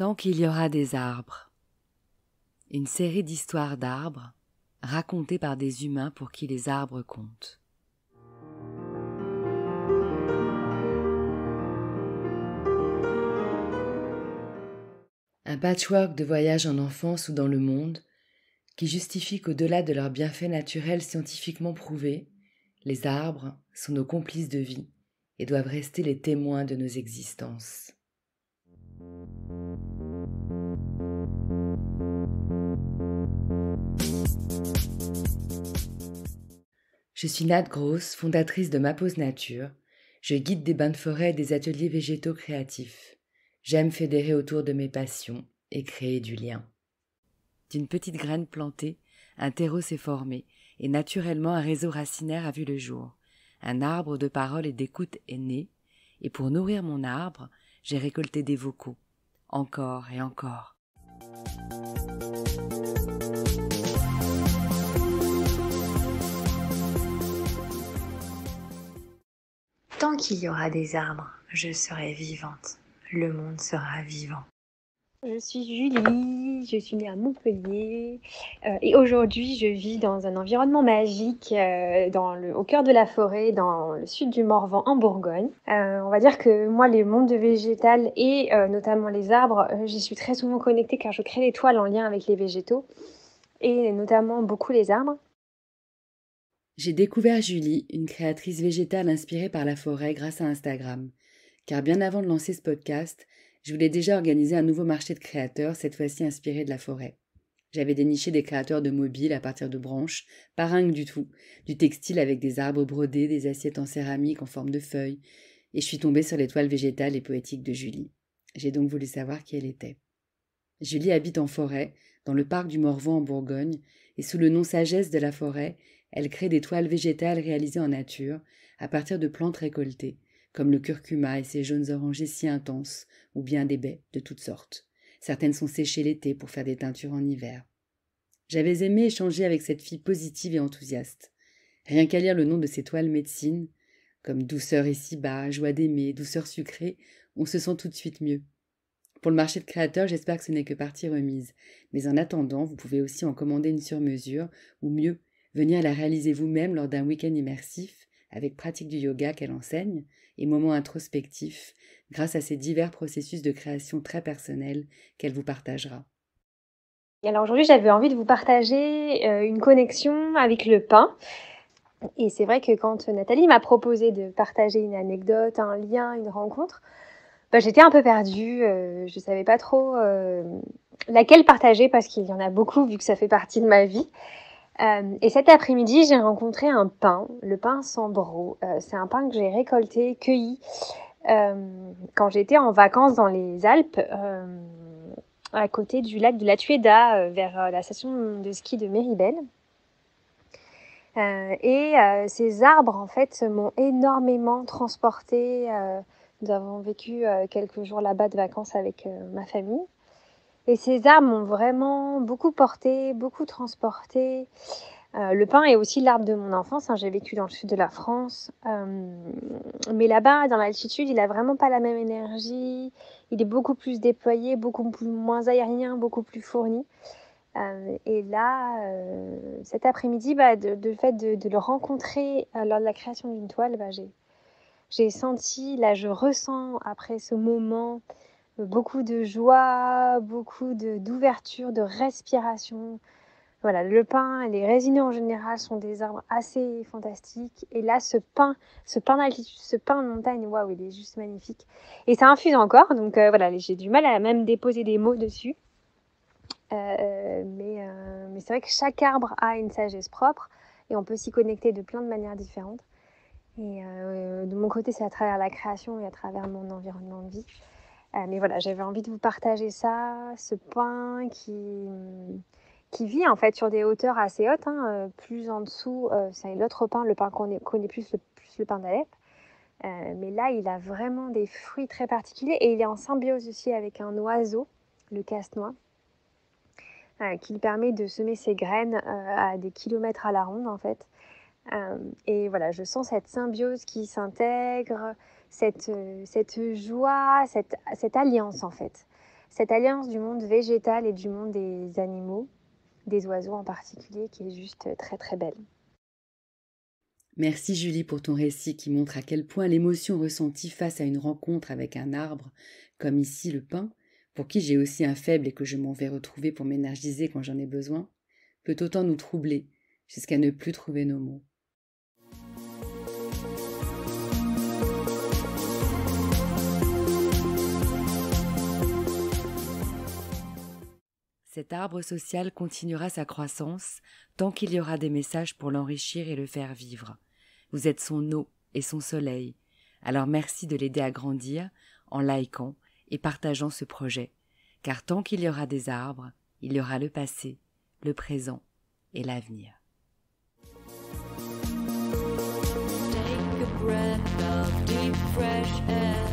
Tant qu'il y aura des arbres. Une série d'histoires d'arbres racontées par des humains pour qui les arbres comptent. Un patchwork de voyages en enfance ou dans le monde qui justifie qu'au-delà de leurs bienfaits naturels scientifiquement prouvés, les arbres sont nos complices de vie et doivent rester les témoins de nos existences. Je suis Nat Gross, fondatrice de Ma Pause Nature. Je guide des bains de forêt et des ateliers végétaux créatifs. J'aime fédérer autour de mes passions et créer du lien. D'une petite graine plantée, un terreau s'est formé et naturellement un réseau racinaire a vu le jour. Un arbre de parole et d'écoute est né et pour nourrir mon arbre, j'ai récolté des vocaux. Encore et encore. Tant qu'il y aura des arbres, je serai vivante. Le monde sera vivant. Je suis Julie, je suis née à Montpellier et aujourd'hui je vis dans un environnement magique au cœur de la forêt, dans le sud du Morvan en Bourgogne. On va dire que moi les mondes végétales et notamment les arbres, j'y suis très souvent connectée car je crée des toiles en lien avec les végétaux et notamment beaucoup les arbres. J'ai découvert Julie, une créatrice végétale inspirée par la forêt grâce à Instagram. Car bien avant de lancer ce podcast, je voulais déjà organiser un nouveau marché de créateurs, cette fois-ci inspiré de la forêt. J'avais déniché des créateurs de mobiles à partir de branches, pas ringues du tout, du textile avec des arbres brodés, des assiettes en céramique en forme de feuilles, et je suis tombée sur les toiles végétales et poétiques de Julie. J'ai donc voulu savoir qui elle était. Julie habite en forêt, dans le parc du Morvan en Bourgogne, et sous le nom Sagesse de la forêt, elle crée des toiles végétales réalisées en nature, à partir de plantes récoltées, comme le curcuma et ses jaunes orangés si intenses, ou bien des baies de toutes sortes. Certaines sont séchées l'été pour faire des teintures en hiver. J'avais aimé échanger avec cette fille positive et enthousiaste. Rien qu'à lire le nom de ces toiles médecine, comme douceur et si bas, joie d'aimer, douceur sucrée, on se sent tout de suite mieux. Pour le marché de créateurs, j'espère que ce n'est que partie remise. Mais en attendant, vous pouvez aussi en commander une sur mesure, ou mieux, venir la réaliser vous-même lors d'un week-end immersif, avec pratique du yoga qu'elle enseigne, et moments introspectifs, grâce à ces divers processus de création très personnels qu'elle vous partagera. Alors aujourd'hui j'avais envie de vous partager une connexion avec le pain. Et c'est vrai que quand Nathalie m'a proposé de partager une anecdote, un lien, une rencontre, j'étais un peu perdue, je savais pas trop laquelle partager parce qu'il y en a beaucoup vu que ça fait partie de ma vie. Et cet après-midi, j'ai rencontré un pin, le pin Sambro. C'est un pin que j'ai récolté, cueilli quand j'étais en vacances dans les Alpes, à côté du lac de la Tueda, vers la station de ski de Méribel. Ces arbres, en fait, m'ont énormément transportée. Nous avons vécu quelques jours là-bas de vacances avec ma famille. Et ces arbres m'ont vraiment beaucoup portée, beaucoup transportée. Le pin est aussi l'arbre de mon enfance. J'ai vécu dans le sud de la France. Mais là-bas, dans l'altitude, il n'a vraiment pas la même énergie. Il est beaucoup plus déployé, beaucoup moins aérien, beaucoup plus fourni. Et là, cet après-midi, de fait de le rencontrer lors de la création d'une toile, j'ai senti, là je ressens après ce moment, beaucoup de joie, beaucoup d'ouverture, de respiration. Voilà, le pin, les résineux en général sont des arbres assez fantastiques. Et là, ce pin d'altitude, ce pin de montagne, waouh, il est juste magnifique. Et ça infuse encore, donc voilà, j'ai du mal à même déposer des mots dessus. Mais c'est vrai que chaque arbre a une sagesse propre et on peut s'y connecter de plein de manières différentes. Et de mon côté, c'est à travers la création et à travers mon environnement de vie. Mais voilà, j'avais envie de vous partager ça, ce pin qui vit en fait sur des hauteurs assez hautes. Plus en dessous, c'est l'autre pin, le pin qu'on connaît plus le pin d'Alep. Mais là, il a vraiment des fruits très particuliers et il est en symbiose aussi avec un oiseau, le casse-noix, qui lui permet de semer ses graines à des kilomètres à la ronde en fait. Et voilà, je sens cette symbiose qui s'intègre, cette joie, cette alliance en fait. cette alliance du monde végétal et du monde des animaux, des oiseaux en particulier, qui est juste très très belle. Merci Julie pour ton récit qui montre à quel point l'émotion ressentie face à une rencontre avec un arbre, comme ici le pin, pour qui j'ai aussi un faible et que je m'en vais retrouver pour m'énergiser quand j'en ai besoin, peut autant nous troubler, jusqu'à ne plus trouver nos mots. Cet arbre social continuera sa croissance tant qu'il y aura des messages pour l'enrichir et le faire vivre. Vous êtes son eau et son soleil, alors merci de l'aider à grandir en likant et partageant ce projet, car tant qu'il y aura des arbres, il y aura le passé, le présent et l'avenir. Take a breath of deep fresh air.